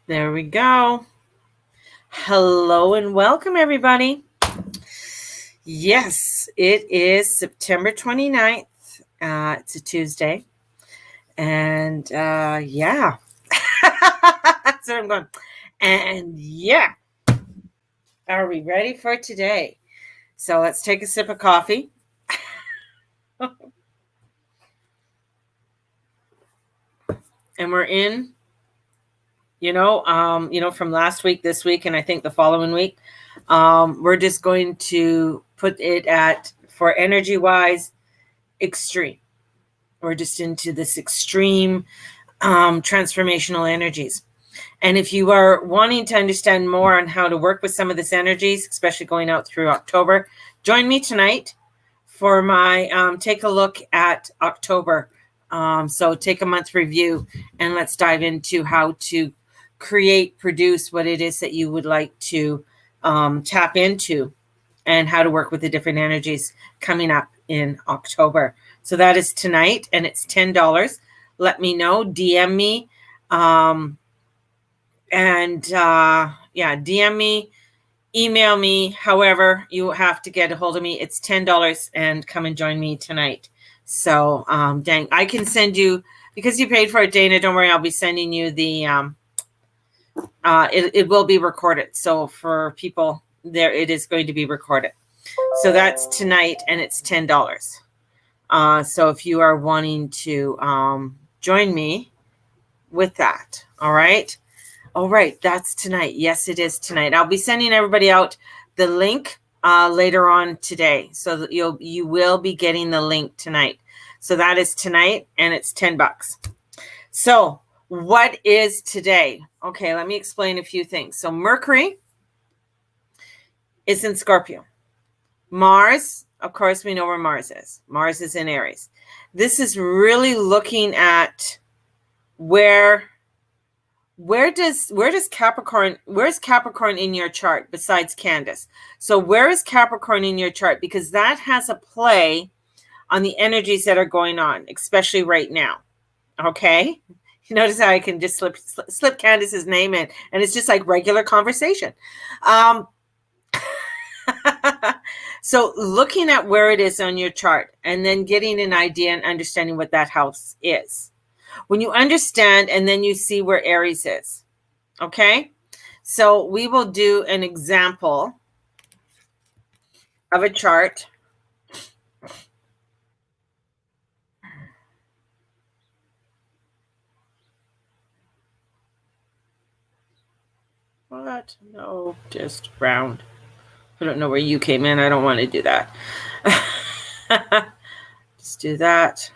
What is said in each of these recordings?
There we go. Hello and welcome, everybody. Yes, it is September 29th. It's a Tuesday. And yeah. That's where I'm going. And yeah. Are we ready for today? So let's take a sip of coffee. And we're in, from last week, this week, and I think the following week. We're just going to put it at, for energy-wise, extreme. We're just into this extreme transformational energies. And if you are wanting to understand more on how to work with some of this energies, especially going out through October, join me tonight for my take a look at October. So take a month review and let's dive into how to produce what it is that you would like to tap into and how to work with the different energies coming up in October. So that is tonight and it's $10. Let me know, DM me. DM me, email me, however you have to get a hold of me. It's $10 and come and join me tonight. So, I can send you, because you paid for it, Dana, don't worry, I'll be sending you the, it will be recorded. So for people there, it is going to be recorded. So that's tonight and it's $10. So if you are wanting to join me with that, all right. All right, that's tonight. Yes, it is tonight. I'll be sending everybody out the link later on today, so that you will be getting the link tonight. So that is tonight, and it's $10. So what is today? Okay, let me explain a few things. So Mercury is in Scorpio. Mars, of course, we know where Mars is. Mars is in Aries. This is really looking at where's Capricorn in your chart besides Candace? So where is Capricorn in your chart? Because that has a play on the energies that are going on, especially right now. Okay. You notice how I can just slip Candace's name in and it's just like regular conversation. So looking at where it is on your chart and then getting an idea and understanding what that house is. When you understand and then you see where Aries is, okay? So we will do an example of a chart. What? No, just round. I don't know where you came in. I don't want to do that. Just do that.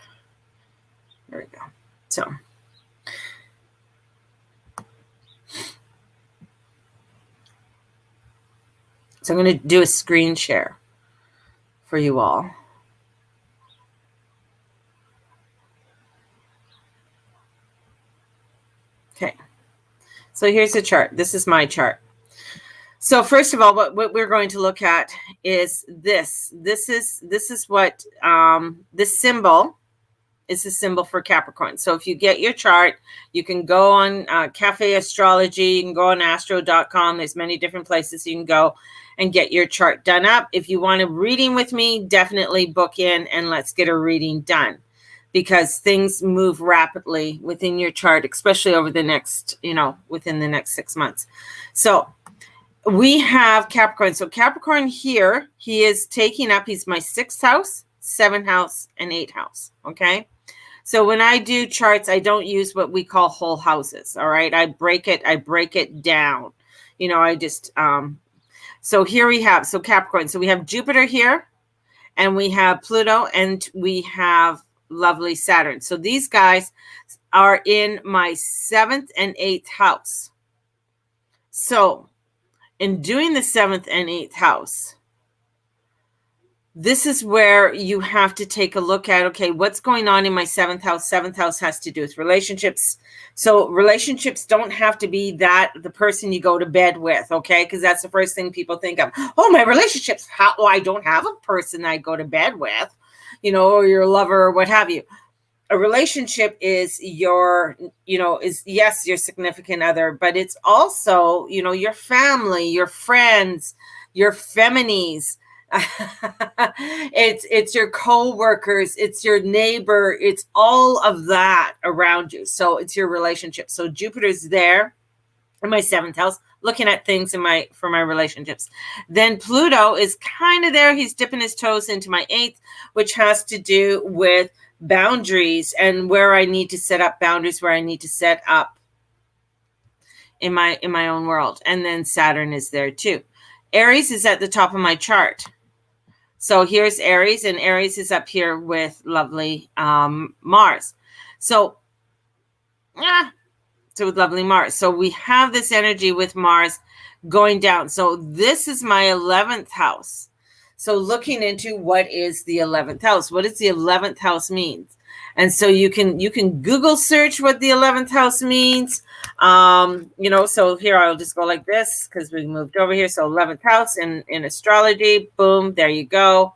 There we go. So I'm going to do a screen share for you all. Okay. So here's the chart. This is my chart. So first of all, what we're going to look at is this. This is what this symbol is, a symbol for Capricorn. So if you get your chart, you can go on Cafe Astrology, you can go on astro.com. There's many different places you can go and get your chart done up. If you want a reading with me, definitely book in and let's get a reading done, because things move rapidly within your chart, especially over the next, within the next 6 months. So we have Capricorn. So Capricorn here, he is taking up, he's my 6th house, 7th house, and 8th house. Okay. So when I do charts, I don't use what we call whole houses. All right. I break it down. I just, so here we have, so Capricorn. So we have Jupiter here and we have Pluto and we have lovely Saturn. So these guys are in my 7th and 8th house. So in doing the 7th and 8th house, this is where you have to take a look at, okay, what's going on in my 7th house? 7th house has to do with relationships. So relationships don't have to be the person you go to bed with, okay? Because that's the first thing people think of. Oh, my relationships. I don't have a person I go to bed with, or your lover or what have you. a relationship is your, is, yes, your significant other, but it's also, your family, your friends, your feminies. It's your co-workers, it's your neighbor, it's all of that around you. So it's your relationship. So Jupiter's there in my 7th house, looking at things for my relationships. Then Pluto is kind of there. He's dipping his toes into my 8th, which has to do with boundaries and where I need to set up boundaries, where I need to set up in my own world. And then Saturn is there too. Aries is at the top of my chart. So here's Aries, and Aries is up here with lovely Mars. So with lovely Mars. So we have this energy with Mars going down. So this is my 11th house. So looking into what is the 11th house? What does the 11th house mean? And so you can Google search what the 11th house means. So here I'll just go like this because we moved over here. So 11th house in astrology, boom, there you go.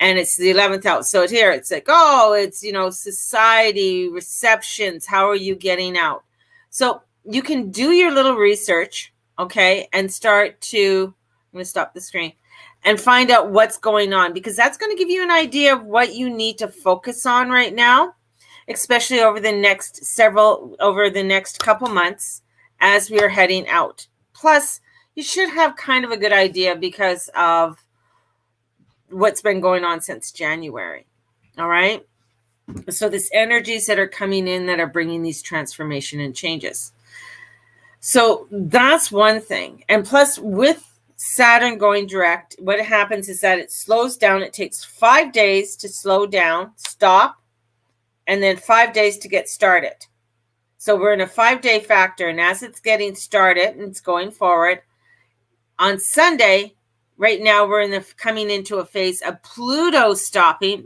And it's the 11th house. So here it's like, it's, society, receptions. How are you getting out? So you can do your little research, okay, and start to, I'm going to stop the screen, and find out what's going on, because that's going to give you an idea of what you need to focus on right now, especially over the next couple months as we are heading out. Plus, you should have kind of a good idea because of what's been going on since January. All right. So there's energies that are coming in that are bringing these transformation and changes. So that's one thing. And plus, with Saturn going direct, what happens is that it slows down. It takes 5 days to slow down, stop, and then 5 days to get started. So we're in a 5-day factor. And as it's getting started and it's going forward, on Sunday, right now we're coming into a phase of Pluto stopping,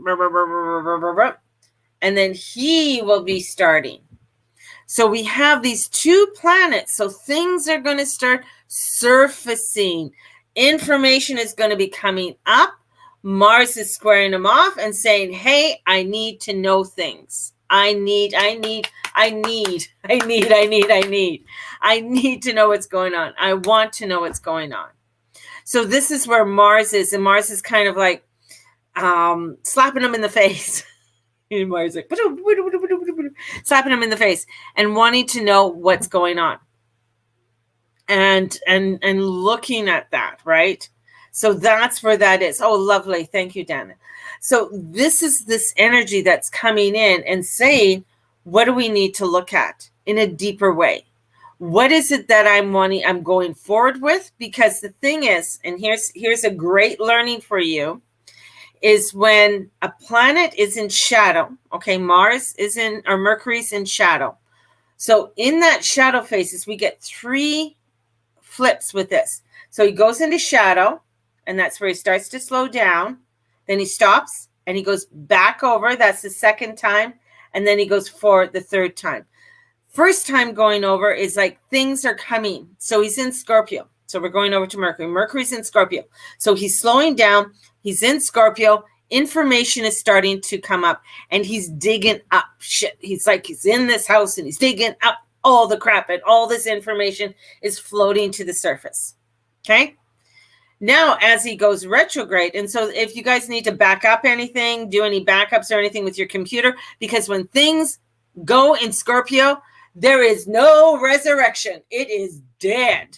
and then he will be starting. So we have these 2 planets. So things are going to start surfacing. Information is going to be coming up. Mars is squaring them off and saying, hey, I need to know things. I need to know what's going on. I want to know what's going on. So this is where Mars is. And Mars is kind of like slapping them in the face. And Mars like slapping him in the face and wanting to know what's going on, and looking at that, right? So that's where that is. Oh, lovely. Thank you, Dana. So this is this energy that's coming in and saying, what do we need to look at in a deeper way? What is it that I'm going forward with? Because the thing is, and here's a great learning for you, is when a planet is in shadow, okay, Mars is or Mercury's in shadow. So in that shadow phases, we get 3 flips with this. So he goes into shadow, and that's where he starts to slow down. Then he stops, and he goes back over. That's the 2nd time. And then he goes forward the 3rd time. First time going over is like things are coming. So he's in Scorpio. So we're going over to Mercury. Mercury's in Scorpio. So he's slowing down. He's in Scorpio. Information is starting to come up, and he's digging up shit. He's in this house and he's digging up all the crap, and all this information is floating to the surface. Okay. Now, as he goes retrograde, and so if you guys need to back up anything, do any backups or anything with your computer, because when things go in Scorpio, there is no resurrection. It is dead.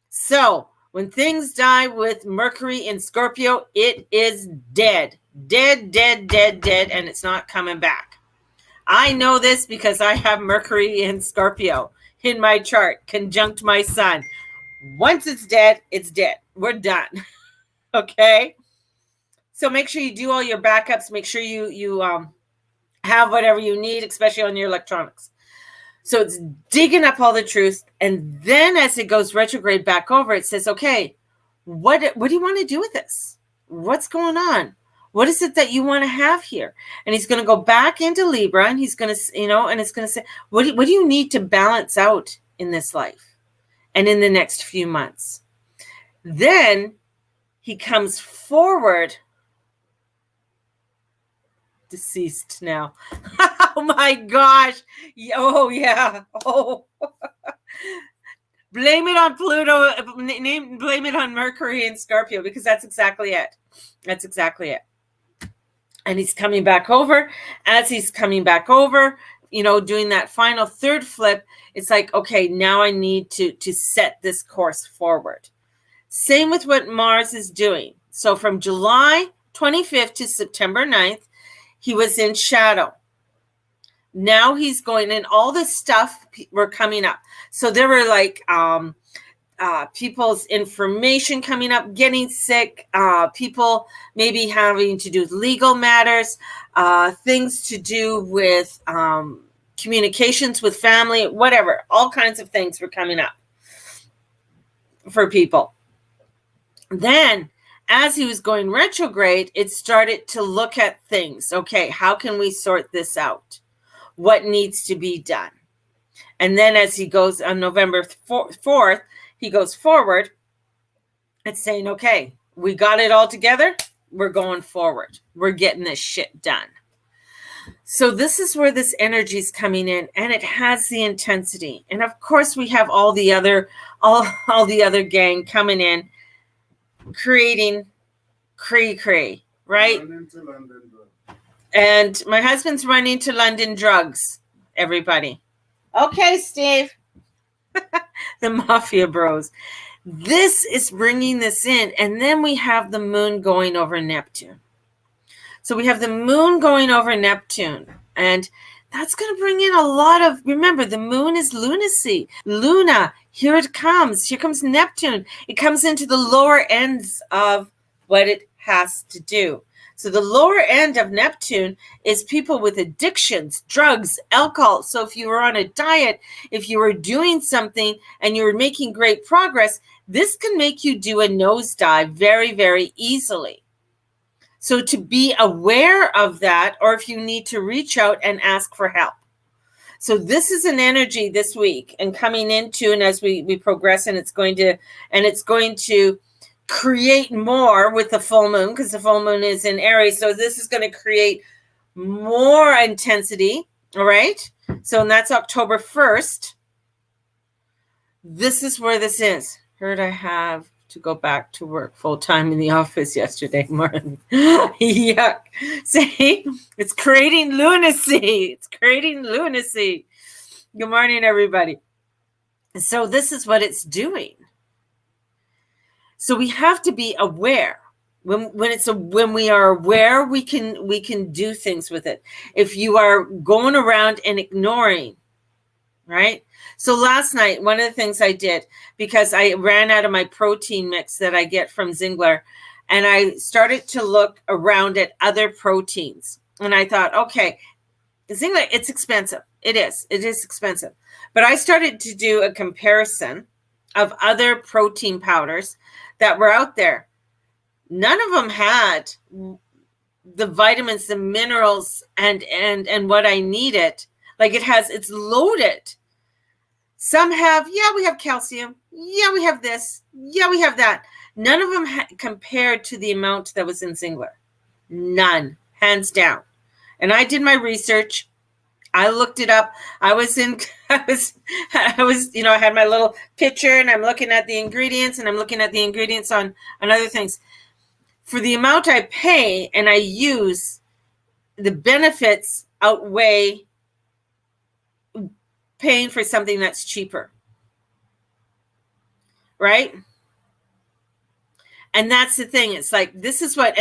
So when things die with Mercury in Scorpio, it is dead, and it's not coming back. I know this because I have Mercury in Scorpio in my chart, conjunct my sun. Once it's dead, it's dead. We're done. Okay? So make sure you do all your backups. Make sure you have whatever you need, especially on your electronics. So it's digging up all the truth. And then as it goes retrograde back over, it says, okay, what do you want to do with this? What's going on? What is it that you want to have here? And he's going to go back into Libra, and he's going to, and it's going to say, what do you need to balance out in this life and in the next few months? Then he comes forward deceased now. Oh my gosh. Oh yeah. Oh. Blame it on Pluto. Blame it on Mercury and Scorpio, because that's exactly it. That's exactly it. And he's coming back over. As he's coming back over, doing that final third flip, it's like, okay, now I need to set this course forward. Same with what Mars is doing. So from July 25th to September 9th, he was in shadow. Now he's going, and all this stuff were coming up. So there were like people's information coming up, getting sick, people maybe having to do with legal matters, things to do with communications with family, whatever. All kinds of things were coming up for people. Then, as he was going retrograde, it started to look at things. Okay, how can we sort this out? What needs to be done? And then as he goes on November 4th, he goes forward. It's saying, okay, we got it all together. We're going forward. We're getting this shit done. So this is where this energy is coming in, and it has the intensity. And of course, we have all the other gang coming in, creating cray, right? And my husband's running to London drugs, everybody. Okay, Steve. The mafia bros. This is bringing this in. And then we have the moon going over Neptune. So we have the moon going over Neptune. And that's going to bring in a lot of, remember, the moon is lunacy. Luna, here it comes. Here comes Neptune. It comes into the lower ends of what it has to do. So the lower end of Neptune is people with addictions, drugs, alcohol. So if you were on a diet, if you were doing something and you were making great progress, this can make you do a nosedive very, very easily. So to be aware of that, or if you need to reach out and ask for help. So this is an energy this week and coming into, and as we progress, and it's going to create more with the full moon, because the full moon is in Aries. So this is going to create more intensity. All right. So, and that's October 1st. This is where this is. Heard I have to go back to work full time in the office yesterday morning. Yuck. See, it's creating lunacy. It's creating lunacy. Good morning, everybody. So this is what it's doing. So we have to be aware. When we are aware, we can do things with it. If you are going around and ignoring, right? So last night, one of the things I did, because I ran out of my protein mix that I get from Zingler, and I started to look around at other proteins. And I thought, okay, Zingler, it's expensive. It is expensive. But I started to do a comparison of other protein powders that were out there. None of them had the vitamins, the minerals, and what I needed. Like it's loaded. Some have, we have calcium. Yeah, we have this. Yeah, we have that. None of them compared to the amount that was in Zingler. None, hands down. And I did my research. I looked it up. I had my little picture, and I'm looking at the ingredients, and I'm looking at the ingredients on other things. For the amount I pay and I use, the benefits outweigh paying for something that's cheaper. Right? And that's the thing. It's like, this is what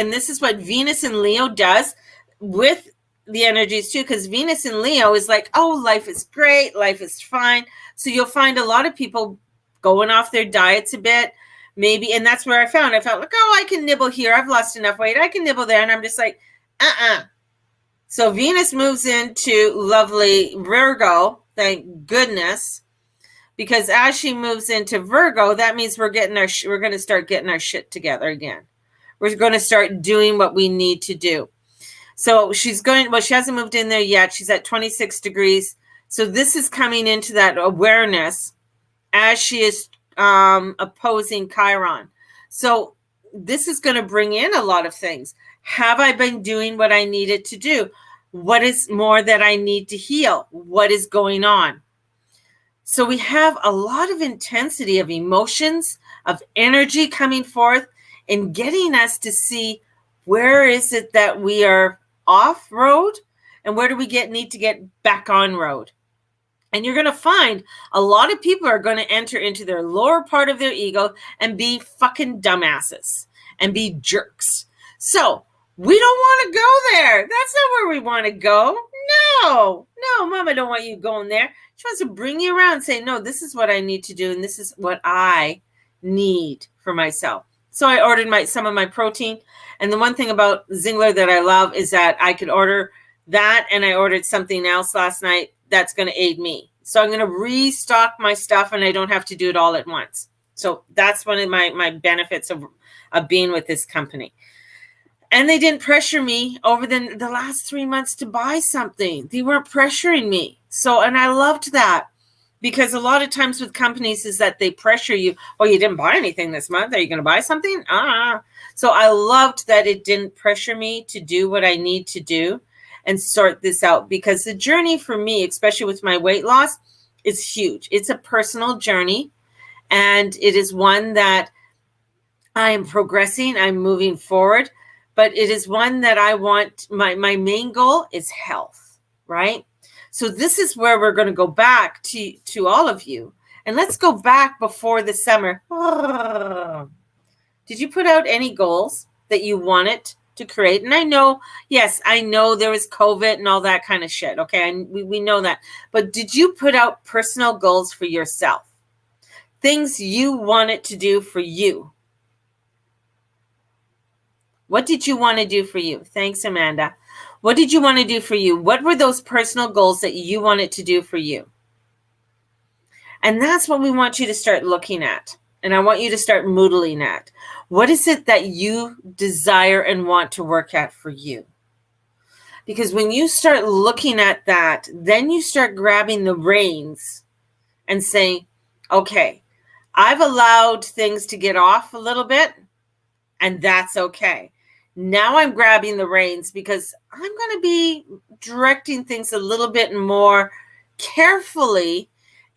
Venus and Leo does with the energies too, because Venus and Leo is like, oh, life is great, life is fine. So you'll find a lot of people going off their diets a bit, maybe, and that's where I felt like, oh, I can nibble here, I've lost enough weight, I can nibble there, and I'm just like, So Venus moves into lovely Virgo, thank goodness, because as she moves into Virgo, that means we're going to start getting our shit together again. We're going to start doing what we need to do. So she hasn't moved in there yet. She's at 26 degrees. So this is coming into that awareness as she is opposing Chiron. So this is going to bring in a lot of things. Have I been doing what I needed to do? What is more that I need to heal? What is going on? So we have a lot of intensity of emotions, of energy coming forth and getting us to see where is it that we are off road and where do we need to get back on road. And you're going to find a lot of people are going to enter into their lower part of their ego and be fucking dumbasses and be jerks. So we don't want to go there. That's not where we want to go. No, Mama don't want you going there. She wants to bring you around and say, no, this is what I need to do. And this is what I need for myself. So I ordered some of my protein. And the one thing about Zingler that I love is that I could order that. And I ordered something else last night that's going to aid me. So I'm going to restock my stuff and I don't have to do it all at once. So that's one of my benefits of being with this company. And they didn't pressure me over the last 3 months to buy something. They weren't pressuring me. So, and I loved that, because a lot of times with companies is that they pressure you. Oh, you didn't buy anything this month. Are you going to buy something? So I loved that it didn't pressure me to do what I need to do and sort this out, because the journey for me, especially with my weight loss, is huge. It's a personal journey, and it is one that I am progressing. I'm moving forward. But it is one that I want, my main goal is health, right? So this is where we're going to go back to all of you. And let's go back before the summer. Did you put out any goals that you wanted to create? And I know, yes, I know there was COVID and all that kind of shit. Okay, and we know that. But did you put out personal goals for yourself? Things you wanted to do for you? What did you want to do for you? Thanks, Amanda. What did you want to do for you? What were those personal goals that you wanted to do for you? And that's what we want you to start looking at. And I want you to start moodling at. What is it that you desire and want to work at for you? Because when you start looking at that, then you start grabbing the reins and saying, okay, I've allowed things to get off a little bit, and that's okay. Now I'm grabbing the reins because I'm going to be directing things a little bit more carefully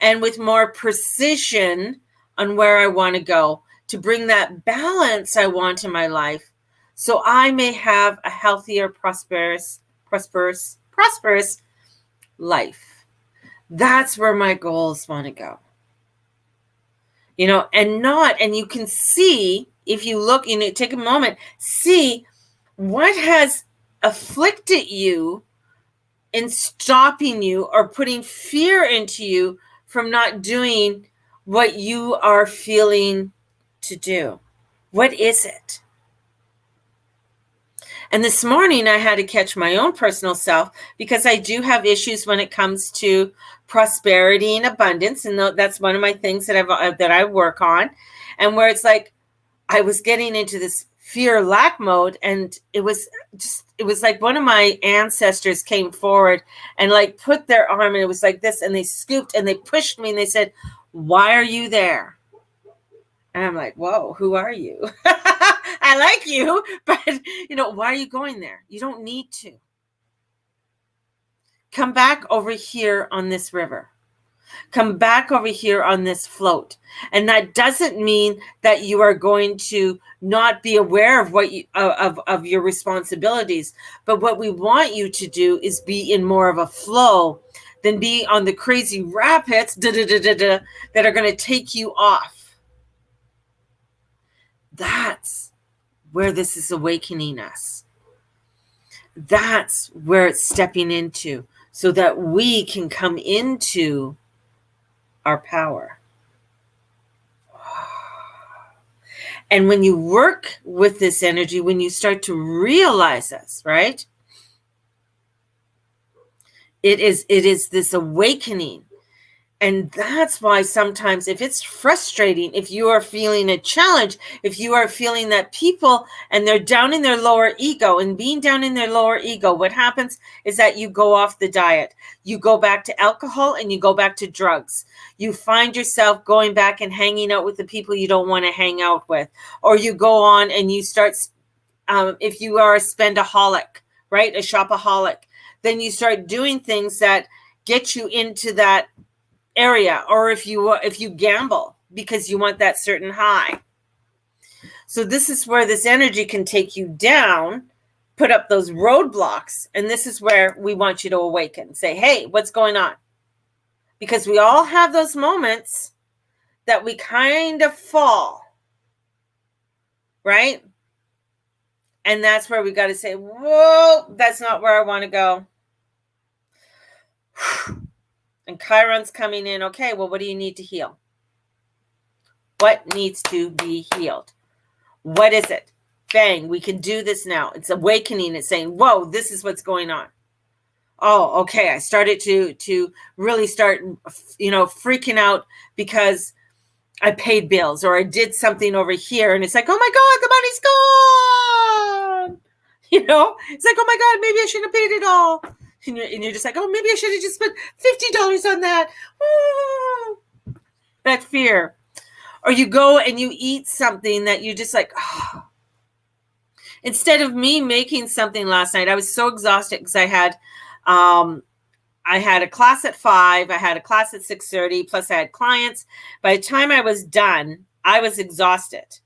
and with more precision on where I want to go to bring that balance I want in my life, so I may have a healthier, prosperous life. That's where my goals want to go. And you can see, if you look, take a moment, see what has afflicted you in stopping you or putting fear into you from not doing what you are feeling to do. What is it? And this morning I had to catch my own personal self, because I do have issues when it comes to prosperity and abundance. And that's one of my things that I work on. And where it's like, I was getting into this fear lack mode, and it was like one of my ancestors came forward and like put their arm, and it was like this, and they scooped and they pushed me and they said, why are you there? And I'm like, whoa, who are you? I like you, but why are you going there? You don't need to. Come back over here on this river. Come back over here on this float. And that doesn't mean that you are going to not be aware of what of your responsibilities. But what we want you to do is be in more of a flow than be on the crazy rapids that are going to take you off. That's where this is awakening us. That's where it's stepping into, so that we can come into our power. And when you work with this energy, when you start to realize this, right? It is this awakening. And that's why sometimes if it's frustrating, if you are feeling a challenge, if you are feeling that people and they're down in their lower ego, and being down in their lower ego, what happens is that you go off the diet. You go back to alcohol and you go back to drugs. You find yourself going back and hanging out with the people you don't want to hang out with. Or you go on and you start, if you are a spendaholic, right? A shopaholic, then you start doing things that get you into that area, or if you gamble because you want that certain high. So this is where this energy can take you down, put up those roadblocks, and this is where we want you to awaken. Say, hey, what's going on? Because we all have those moments that we kind of fall, right? And that's where we got to say, whoa, that's not where I want to go. And Chiron's coming in. Okay, well, what do you need to heal? What needs to be healed? What is it? Bang, we can do this now. It's awakening. It's saying, whoa, this is what's going on. Oh, okay. I started to really start, freaking out because I paid bills or I did something over here. And it's like, oh my God, the money's gone. It's like, oh my God, maybe I should have paid it all. And you're just like, oh, maybe I should have just spent $50 on that. Oh, that fear. Or you go and you eat something that you just like, oh. Instead of me making something last night, I was so exhausted because I had a class at 5. I had a class at 6:30. Plus I had clients. By the time I was done, I was exhausted.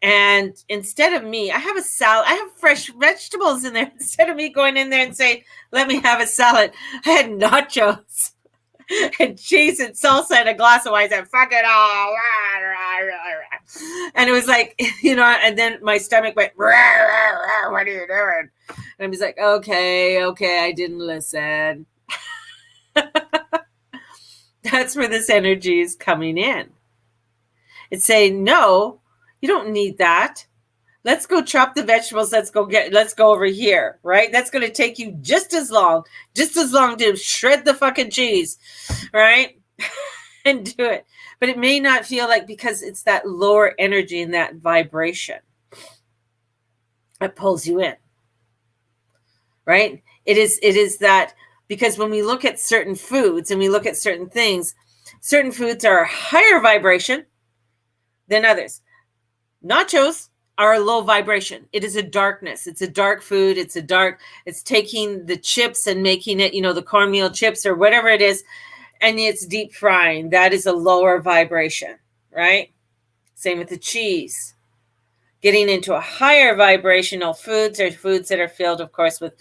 And instead of me, I have a salad. I have fresh vegetables in there. Instead of me going in there and saying, let me have a salad, I had nachos and cheese and salsa and a glass of wine. I said, fuck it all. And it was like, and then my stomach went, what are you doing? And I was like, okay, I didn't listen. That's where this energy is coming in. It's saying, no, you don't need that. Let's go chop the vegetables. Let's go over here, right? That's going to take you just as long to shred the fucking cheese, right? And do it. But it may not feel like, because it's that lower energy and that vibration that pulls you in, right? It is that, because when we look at certain foods and we look at certain things, certain foods are higher vibration than others. Nachos are a low vibration. It is a darkness. It's a dark food. It's taking the chips and making it, the cornmeal chips or whatever it is, and it's deep frying. That is a lower vibration, right? Same with the cheese. Getting into a higher vibrational foods are foods that are filled, of course, with,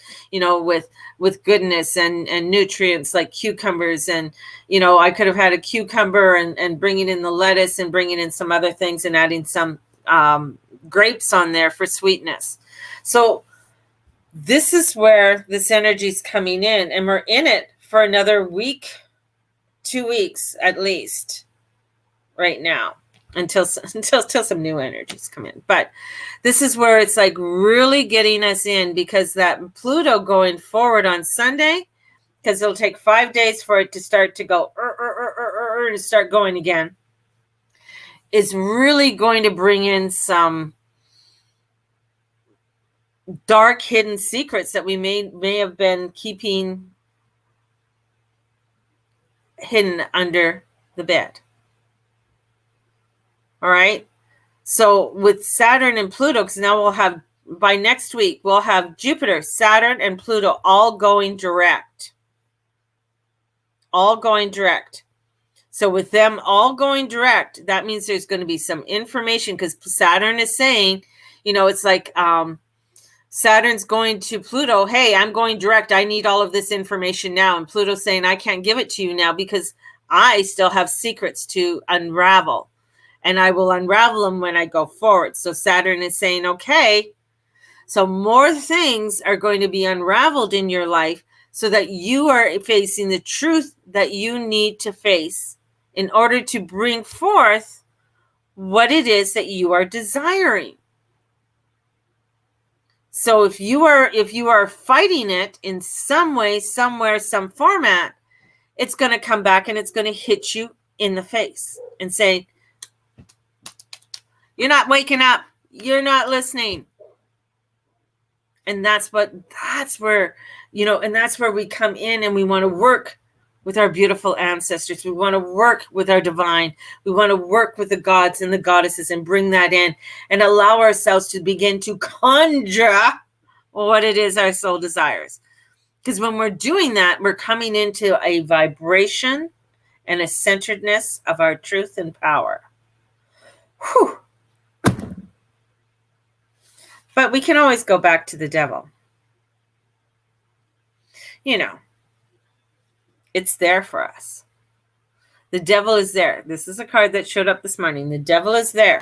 with goodness and nutrients, like cucumbers. And, I could have had a cucumber and bringing in the lettuce and bringing in some other things and adding some grapes on there for sweetness. So this is where this energy is coming in, and we're in it for another week, 2 weeks at least right now, until some new energies come in. But this is where it's like really getting us in, because that Pluto going forward on Sunday, because it'll take 5 days for it to start to go and start going again, is really going to bring in some dark hidden secrets that we may have been keeping hidden under the bed. All right. So with Saturn and Pluto, because now we'll have, by next week, we'll have Jupiter, Saturn, and Pluto all going direct. All going direct. So with them all going direct, that means there's going to be some information, because Saturn is saying, it's like Saturn's going to Pluto, hey, I'm going direct. I need all of this information now. And Pluto's saying, I can't give it to you now because I still have secrets to unravel. And I will unravel them when I go forward. So Saturn is saying, okay, so more things are going to be unraveled in your life so that you are facing the truth that you need to face in order to bring forth what it is that you are desiring. So if you are fighting it in some way, somewhere, some format, it's going to come back and it's going to hit you in the face and say, you're not waking up. You're not listening. And that's where, and that's where we come in, and we want to work with our beautiful ancestors. We want to work with our divine. We want to work with the gods and the goddesses and bring that in and allow ourselves to begin to conjure what it is our soul desires. Because when we're doing that, we're coming into a vibration and a centeredness of our truth and power. Whew. But we can always go back to the devil. It's there for us. The devil is there. This is a card that showed up this morning. The devil is there.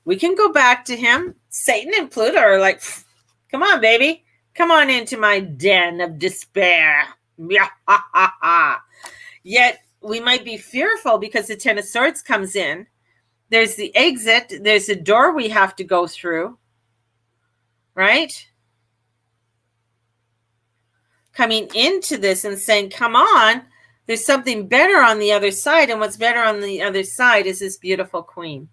We can go back to him. Satan and Pluto are like, come on, baby. Come on into my den of despair. Yet we might be fearful because the Ten of Swords comes in. There's the exit. There's a door we have to go through. Right? Coming into this and saying, come on, there's something better on the other side. And what's better on the other side is this beautiful queen.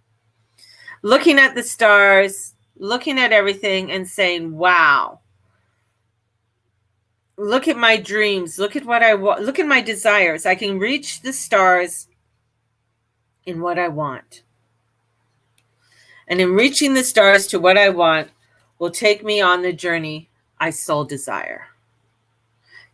Looking at the stars, looking at everything and saying, wow. Look at my dreams. Look at what I want. Look at my desires. I can reach the stars in what I want. And in reaching the stars to what I want will take me on the journey I soul desire.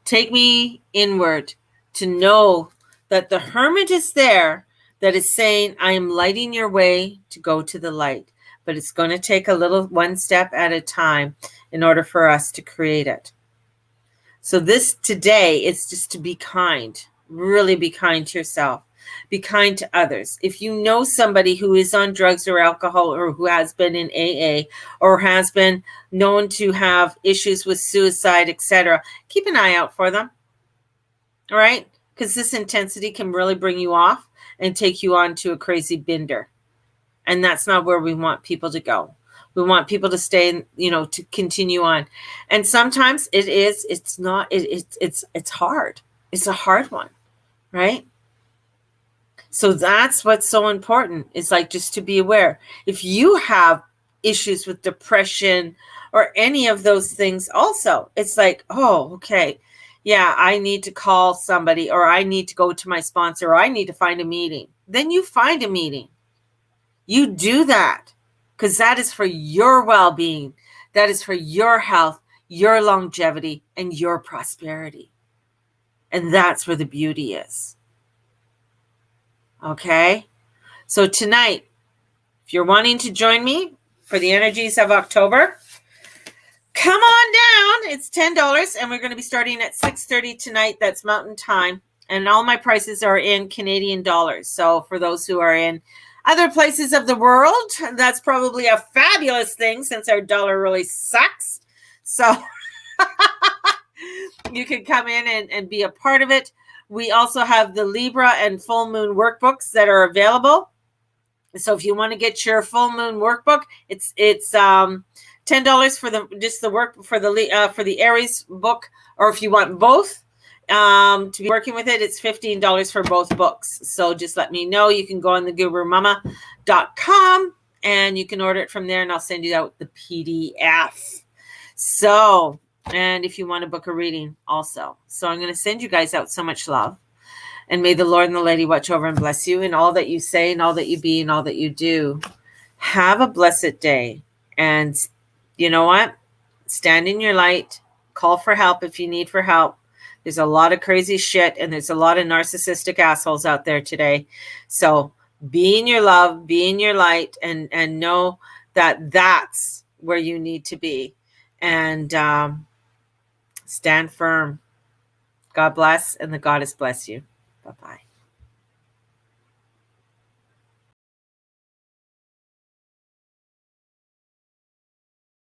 Take me inward to know that the hermit is there that is saying, I am lighting your way to go to the light. But it's going to take a little one step at a time in order for us to create it. So this today is just to be kind. Really be kind to yourself. Be kind to others. If you know somebody who is on drugs or alcohol or who has been in AA or has been known to have issues with suicide, etc., keep an eye out for them. All right? Because this intensity can really bring you off and take you on to a crazy bender. And that's not where we want people to go. We want people to stay, to continue on. And sometimes it's hard. It's a hard one, right? So that's what's so important. It's like just to be aware. If you have issues with depression or any of those things also, it's like, oh, okay. Yeah, I need to call somebody, or I need to go to my sponsor, or I need to find a meeting. Then you find a meeting. You do that because that is for your well-being. That is for your health, your longevity, and your prosperity. And that's where the beauty is. Okay? So tonight, if you're wanting to join me for the energies of October, come on down. It's $10, and we're going to be starting at 6:30 tonight. That's Mountain Time. And all my prices are in Canadian dollars. So for those who are in other places of the world, that's probably a fabulous thing since our dollar really sucks. So you can come in and be a part of it. We also have the Libra and full moon workbooks that are available. So if you want to get your full moon workbook, it's $10 for the Aries book, or if you want both to be working with it, it's $15 for both books. So just let me know. You can go on the guruMama.com and you can order it from there, and I'll send you out the PDF. So, and if you want to book a reading also. So I'm going to send you guys out so much love. And may the Lord and the Lady watch over and bless you in all that you say and all that you be and all that you do. Have a blessed day. And you know what? Stand in your light. Call for help if you need for help. There's a lot of crazy shit, and there's a lot of narcissistic assholes out there today. So be in your love, be in your light, and know that that's where you need to be. And stand firm. God bless, and the goddess bless you. Bye-bye.